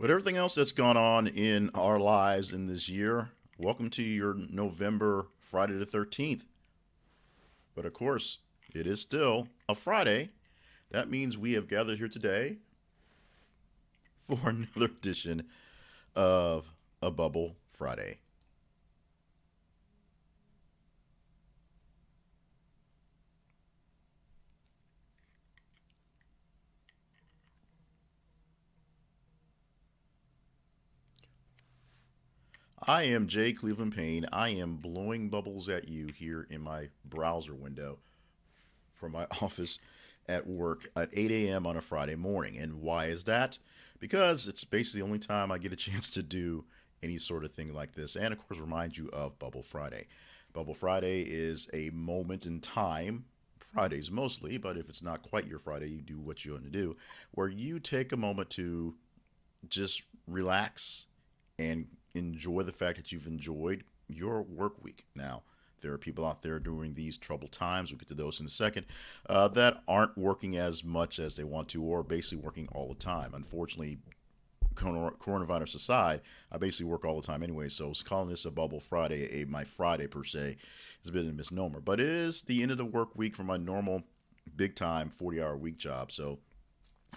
With everything else that's gone on in our lives in this year, welcome to your November Friday the 13th. But of course, it is still a Friday. That means we have gathered here today for another edition of A Bubble Friday. I am Jay Cleveland Payne. I am blowing bubbles at you here in my browser window from my office at work at 8 a.m. on a Friday morning. And why is that? Because it's basically the only time I get a chance to do any sort of thing like this. And of course, remind you of Bubble Friday. Bubble Friday is a moment in time. Fridays mostly, but if it's not quite your Friday, you do what you want to do, where you take a moment to just relax and enjoy the fact that you've enjoyed your work week. Now, there are people out there during these troubled times, we'll get to those in a second, that aren't working as much as they want to or basically working all the time. Unfortunately, coronavirus aside, I basically work all the time anyway, so calling this a bubble Friday, my Friday per se, is a bit of a misnomer. But it is the end of the work week for my normal big time 40-hour week job. So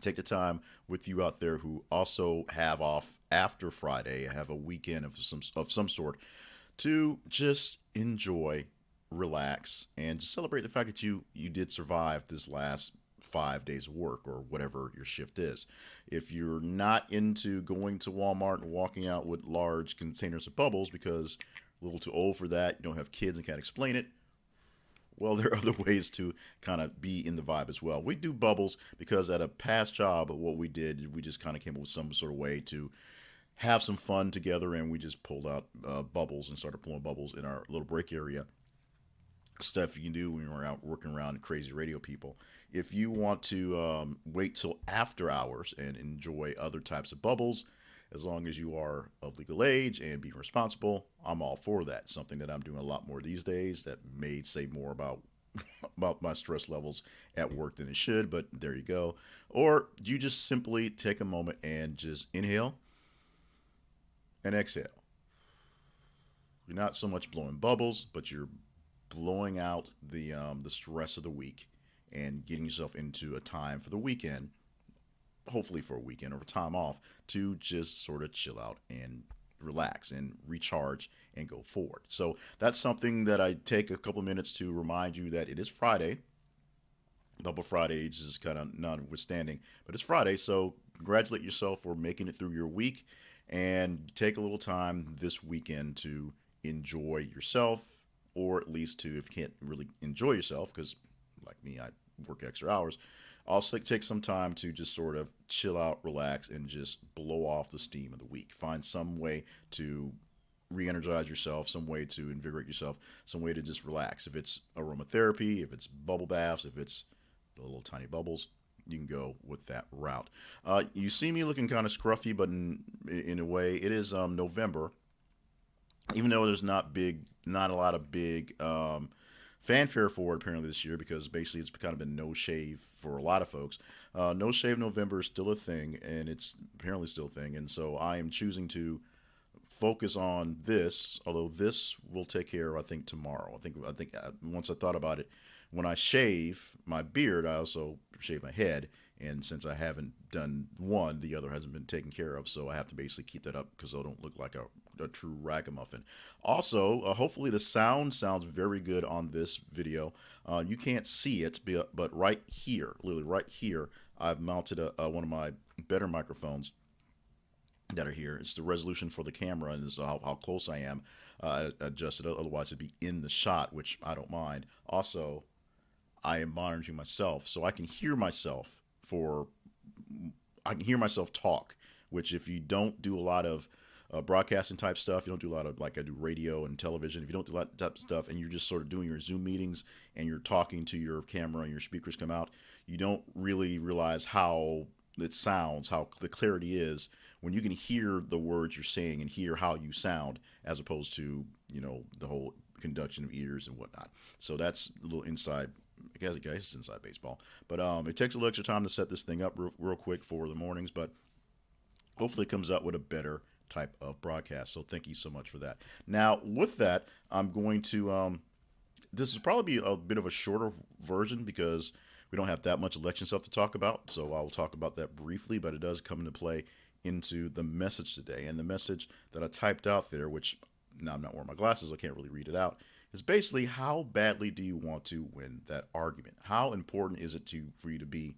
take the time with you out there who also have off after Friday, have a weekend of some sort, to just enjoy, relax, and just celebrate the fact that you did survive this last 5 days of work or whatever your shift is. If you're not into going to Walmart and walking out with large containers of bubbles because a little too old for that, you don't have kids and can't explain it, well, there are other ways to kind of be in the vibe as well. We do bubbles because at a past job, what we did, we just kind of came up with some sort of way to have some fun together, and we just pulled out bubbles and started blowing bubbles in our little break area. Stuff you can do when you're out working around crazy radio people. If you want to wait till after hours and enjoy other types of bubbles, as long as you are of legal age and be responsible, I'm all for that. Something that I'm doing a lot more these days that may say more about about my stress levels at work than it should, but there you go. Or you just simply take a moment and just inhale and exhale. You're not so much blowing bubbles, but you're blowing out the stress of the week and getting yourself into a time for the weekend, hopefully for a weekend or a time off, to just sort of chill out and relax and recharge and go forward. So that's something that I take a couple minutes to remind you that it is Friday. Double Friday is just kind of notwithstanding, but it's Friday, so congratulate yourself for making it through your week and take a little time this weekend to enjoy yourself, or at least to, if you can't really enjoy yourself, because like me, I work extra hours, also take some time to just sort of chill out, relax, and just blow off the steam of the week. Find some way to re-energize yourself, some way to invigorate yourself, some way to just relax. If it's aromatherapy, if it's bubble baths, if it's the little tiny bubbles, you can go with that route. You see me looking kind of scruffy, but in a way, it is November. Even though there's not a lot of big fanfare for it apparently this year, because basically it's kind of been no shave for a lot of folks. No shave November is still a thing, and it's apparently still a thing. And so I am choosing to focus on this, although this will take care of, I think, tomorrow. I think once I thought about it, when I shave my beard, I also shave my head, and since I haven't done one, the other hasn't been taken care of, so I have to basically keep that up because I don't look like a true ragamuffin. Also, hopefully the sound sounds very good on this video. You can't see it, but right here, literally right here, I've mounted one of my better microphones that are here. It's the resolution for the camera, and this is how close I am adjusted. Otherwise, it'd be in the shot, which I don't mind. Also, I am monitoring myself, so for I can hear myself talk. Which, if you don't do a lot of broadcasting type stuff, you don't do a lot of, like I do radio and television. If you don't do that type of stuff, and you're just sort of doing your Zoom meetings and you're talking to your camera and your speakers come out, you don't really realize how it sounds, how the clarity is when you can hear the words you're saying and hear how you sound, as opposed to the whole conduction of ears and whatnot. So that's a little inside. I guess it's inside baseball, but it takes a little extra time to set this thing up real quick for the mornings. But Hopefully, it comes out with a better type of broadcast. So, thank you so much for that. Now, with that, I'm going to this is probably be a bit of a shorter version because we don't have that much election stuff to talk about. So I'll talk about that briefly, but it does come into play into the message today. And the message that I typed out there, which now I'm not wearing my glasses, so I can't really read it out, is basically how badly do you want to win that argument? How important is it to for you to be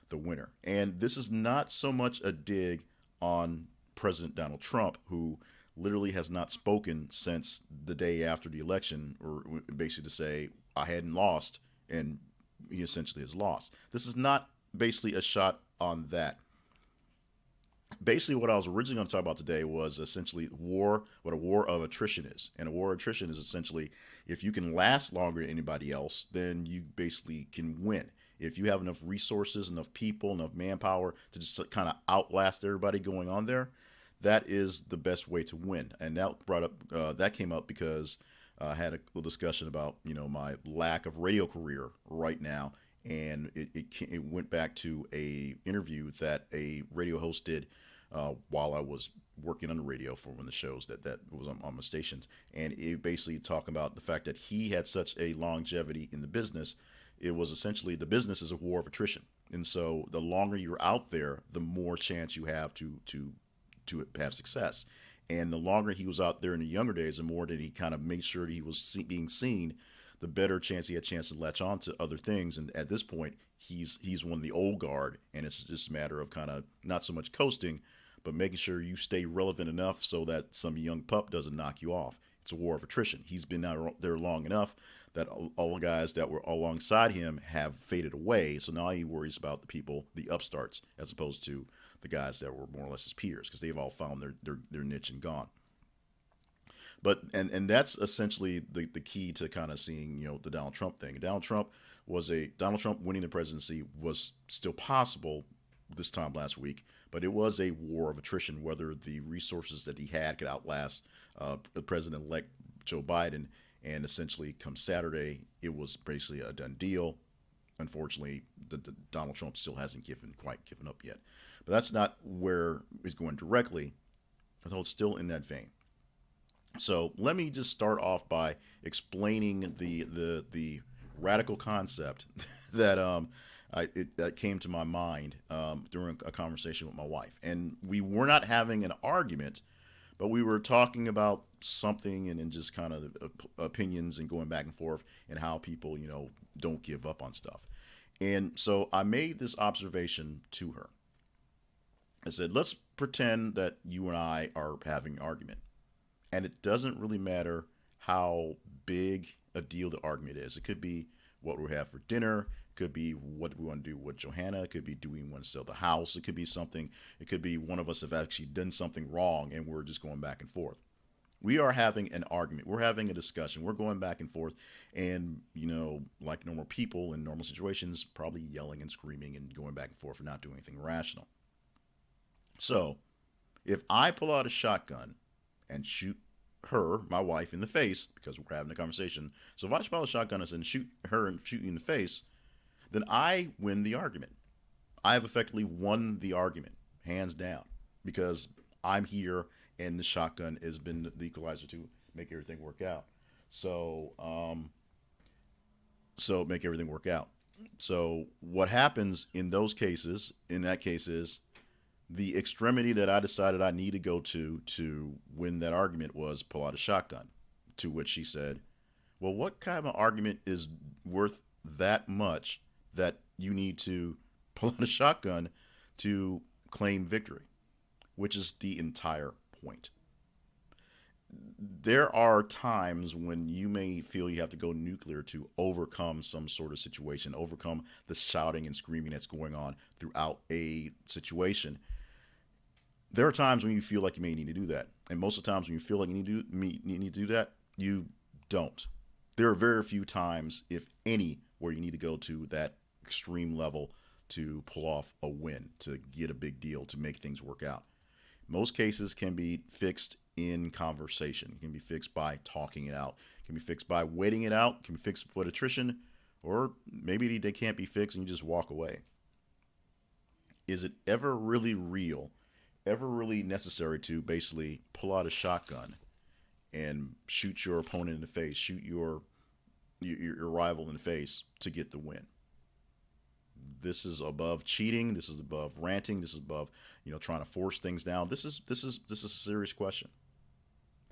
the winner? And this is not so much a dig on President Donald Trump, who literally has not spoken since the day after the election, or basically to say, I hadn't lost, and he essentially has lost. This is not basically a shot on that. Basically, what I was originally going to talk about today was essentially war, what a war of attrition is. And a war of attrition is essentially if you can last longer than anybody else, then you basically can win. If you have enough resources, enough people, enough manpower to just kind of outlast everybody going on there, that is the best way to win. And that came up because I had a little discussion about my lack of radio career right now, and it went back to a interview that a radio host did while I was working on the radio for one of the shows that was on my stations, and it basically talking about the fact that he had such a longevity in the business. It was essentially the business is a war of attrition, and so the longer you're out there, the more chance you have to have success. And the longer he was out there in the younger days, the more that he kind of made sure that he was being seen, the better chance he had a chance to latch on to other things. And at this point, he's one of the old guard, and it's just a matter of kind of not so much coasting, but making sure you stay relevant enough so that some young pup doesn't knock you off. It's a war of attrition. He's been out there long enough that all the guys that were alongside him have faded away. So now he worries about the people, the upstarts, as opposed to the guys that were more or less his peers, because they've all found their niche and gone. But and that's essentially the key to kind of seeing the Donald Trump thing. Donald Trump winning the presidency was still possible this time last week, but it was a war of attrition. Whether the resources that he had could outlast President-elect Joe Biden, and essentially come Saturday, it was basically a done deal. Unfortunately, the Donald Trump still hasn't quite given up yet. But that's not where it's going directly, although it's still in that vein. So let me just start off by explaining the radical concept that that came to my mind during a conversation with my wife, and we were not having an argument, but we were talking about something and then just kind of opinions and going back and forth and how people don't give up on stuff. And so I made this observation to her. I said, let's pretend that you and I are having an argument. And it doesn't really matter how big a deal the argument is. It could be what we have for dinner. It could be what we want to do with Johanna. It could be do we want to sell the house. It could be something. It could be one of us have actually done something wrong and we're just going back and forth. We are having an argument. We're having a discussion. We're going back and forth. And, like normal people in normal situations, probably yelling and screaming and going back and forth and not doing anything rational. So if I pull out a shotgun and shoot her, my wife, in the face because we're having a conversation. So if I pull a shotgun and shoot her and shoot you in the face, then I win the argument. I have effectively won the argument, hands down, because I'm here and the shotgun has been the equalizer to make everything work out. So, make everything work out. So what happens in that case is the extremity that I decided I need to go to win that argument was pull out a shotgun. To which she said, well, what kind of argument is worth that much that you need to pull out a shotgun to claim victory? Which is the entire point. There are times when you may feel you have to go nuclear to overcome some sort of situation, overcome the shouting and screaming that's going on throughout a situation. There are times when you feel like you may need to do that. And most of the times when you feel like you need to do that, you don't. There are very few times, if any, where you need to go to that extreme level to pull off a win, to get a big deal, to make things work out. Most cases can be fixed in conversation. It can be fixed by talking it out. It can be fixed by waiting it out. It can be fixed with attrition. Or maybe they can't be fixed and you just walk away. Is it ever really real? ever really necessary to basically pull out a shotgun and shoot your opponent in the face, shoot your rival in the face to get the win. This is above cheating. This is above ranting. This is above trying to force things down. This is a serious question.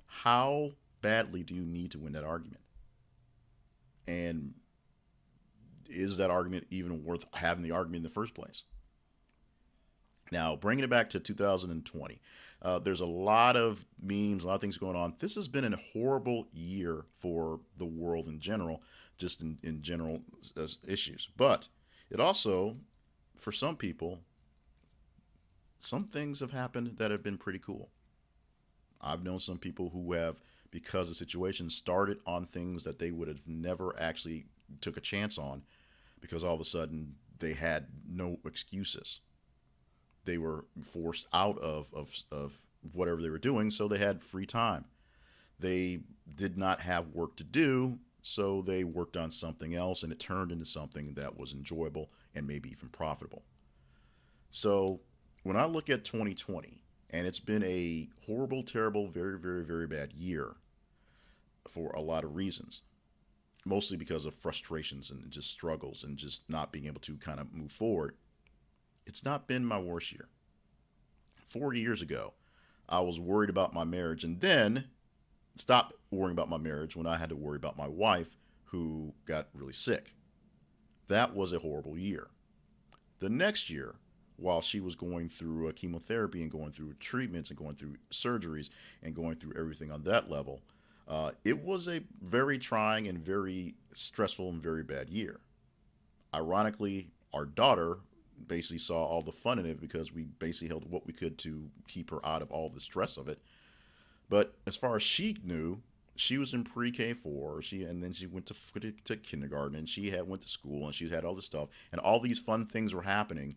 How badly do you need to win that argument? And is that argument even worth having the argument in the first place? Now, bringing it back to 2020, there's a lot of memes, a lot of things going on. This has been a horrible year for the world in general, just in general issues. But it also, for some people, some things have happened that have been pretty cool. I've known some people who have, because the situation started on things that they would have never actually took a chance on, because all of a sudden they had no excuses. They were forced out of whatever they were doing, so they had free time. They did not have work to do, so they worked on something else, and it turned into something that was enjoyable and maybe even profitable. So when I look at 2020, and it's been a horrible, terrible, very, very, very bad year for a lot of reasons, mostly because of frustrations and just struggles and just not being able to kind of move forward. It's not been my worst year. 4 years ago, I was worried about my marriage and then stopped worrying about my marriage when I had to worry about my wife who got really sick. That was a horrible year. The next year, while she was going through chemotherapy and going through treatments and going through surgeries and going through everything on that level, it was a very trying and very stressful and very bad year. Ironically, our daughter basically saw all the fun in it because we basically held what we could to keep her out of all the stress of it. But as far as she knew, she was in pre-K four. And then she went to kindergarten, and she had went to school, and she had all this stuff, and all these fun things were happening.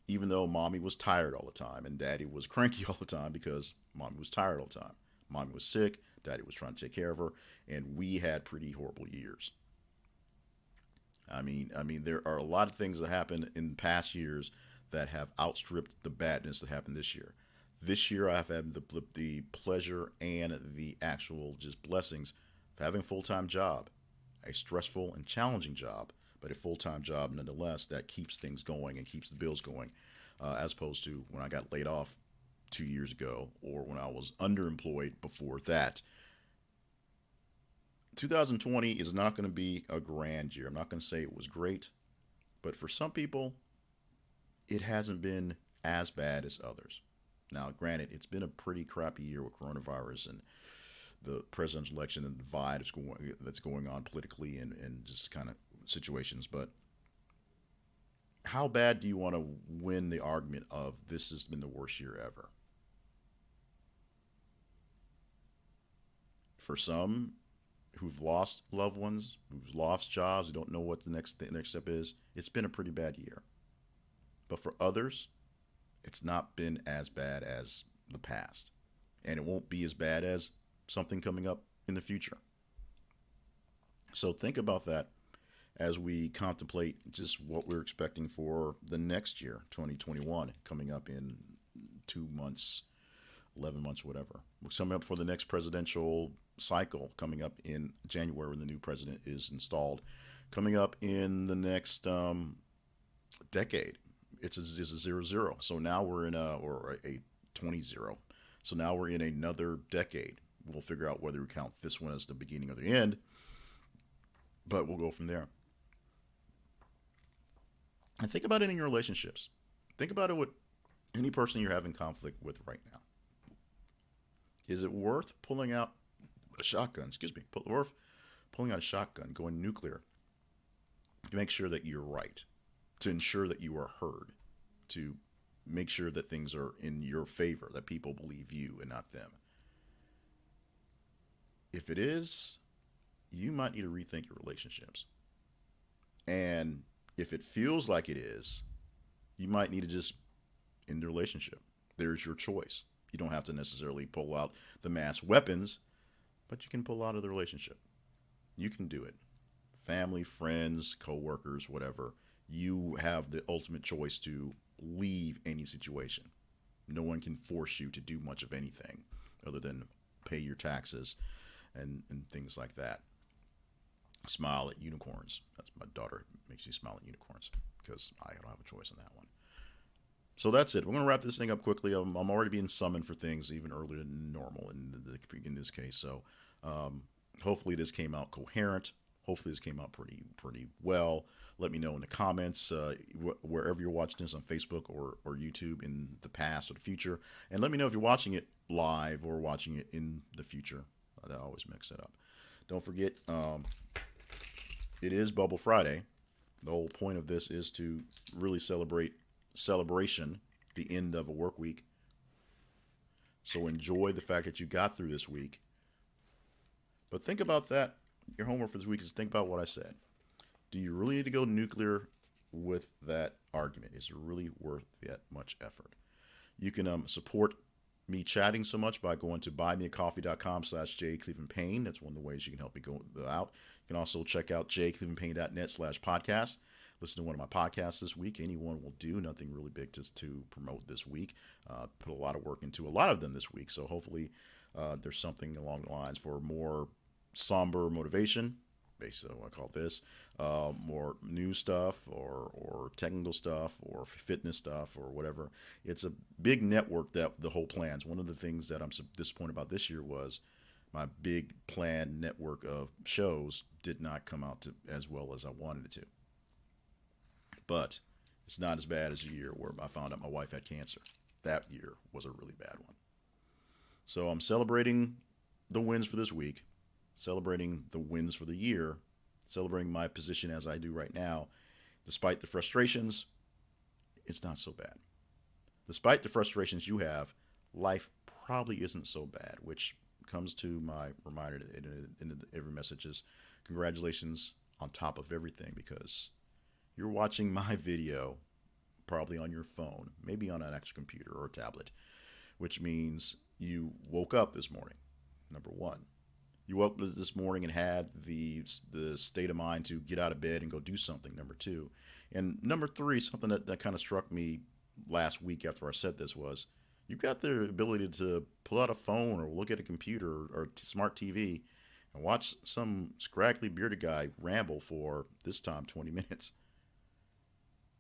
Even though mommy was tired all the time, and daddy was cranky all the time because mommy was tired all the time. Mommy was sick, daddy was trying to take care of her, and we had pretty horrible years. I mean, there are a lot of things that happened in past years that have outstripped the badness that happened this year. This year, I've had the pleasure and the actual just blessings of having a full time job, a stressful and challenging job, but a full time job nonetheless that keeps things going and keeps the bills going, as opposed to when I got laid off 2 years ago or when I was underemployed before that. 2020 is not going to be a grand year. I'm not going to say it was great, but for some people, it hasn't been as bad as others. Now, granted, it's been a pretty crappy year with coronavirus and the presidential election and the divide that's going on politically and just kind of situations. But how bad do you want to win the argument of this has been the worst year ever? For some who've lost loved ones, who've lost jobs, who don't know what the next step is, it's been a pretty bad year. But for others, it's not been as bad as the past, and it won't be as bad as something coming up in the future. So think about that as we contemplate just what we're expecting for the next year, 2021, coming up in 2 months, 11 months, whatever. We're coming up for the next presidential cycle coming up in January when the new president is installed. Coming up in the next decade, it's a 0-0. So now we're in a 20-0. So now we're in another decade. We'll figure out whether we count this one as the beginning or the end, but we'll go from there. And think about it in your relationships. Think about it with any person you're having conflict with right now. Is it worth pulling out a shotgun? Worth pulling out a shotgun, going nuclear, to make sure that you're right, to ensure that you are heard, to make sure that things are in your favor, that people believe you and not them? If it is, you might need to rethink your relationships. And if it feels like it is, you might need to just end the relationship. There's your choice. You don't have to necessarily pull out the mass weapons, but you can pull out of the relationship. You can do it. Family, friends, co-workers, whatever. You have the ultimate choice to leave any situation. No one can force you to do much of anything other than pay your taxes and things like that. Smile at unicorns. That's my daughter makes me smile at unicorns because I don't have a choice on that one. So that's it. We're going to wrap this thing up quickly. I'm already being summoned for things even earlier than normal in this case. So hopefully this came out coherent. Hopefully this came out pretty well. Let me know in the comments wherever you're watching this on Facebook or YouTube in the past or the future. And let me know if you're watching it live or watching it in the future. I always mix it up. Don't forget, it is Bubble Friday. The whole point of this is to really celebration, the end of a work week. So enjoy the fact that you got through this week. But think about that. Your homework for this week is think about what I said. Do you really need to go nuclear with that argument? Is it really worth that much effort? You can support me chatting so much by going to buymeacoffee.com/jclevelandpayne. That's one of the ways you can help me go out. You can also check out jclevelandpayne.net/podcast. Listen to one of my podcasts this week. Anyone will do. Nothing really big to promote this week. Put a lot of work into a lot of them this week. So hopefully there's something along the lines for more somber motivation, basically what I call this, more new stuff or technical stuff or fitness stuff or whatever. It's a big network that the whole plans. One of the things that I'm disappointed about this year was my big planned network of shows did not come out as well as I wanted it to. But it's not as bad as a year where I found out my wife had cancer. That year was a really bad one. So I'm celebrating the wins for this week, celebrating the wins for the year, celebrating my position as I do right now. Despite the frustrations, it's not so bad. Despite the frustrations you have, life probably isn't so bad, which comes to my reminder in every message is congratulations on top of everything, because you're watching my video probably on your phone, maybe on an actual computer or a tablet, which means you woke up this morning, number one. You woke up this morning and had the state of mind to get out of bed and go do something, number two. And number three, something that kind of struck me last week after I said this was, you've got the ability to pull out a phone or look at a computer or smart TV and watch some scraggly bearded guy ramble for, this time, 20 minutes.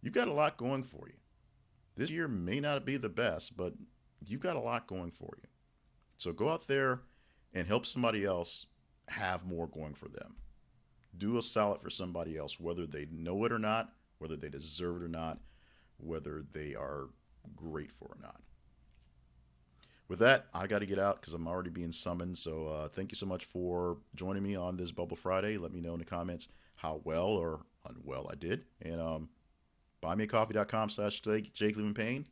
You've got a lot going for you. This year may not be the best, but you've got a lot going for you. So go out there and help somebody else have more going for them. Do a solid for somebody else, whether they know it or not, whether they deserve it or not, whether they are great for it or not. With that, I got to get out because I'm already being summoned. So thank you so much for joining me on this Bubble Friday. Let me know in the comments how well or unwell I did. And buymeacoffee.com/jclevelandpayne.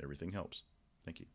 Everything helps. Thank you.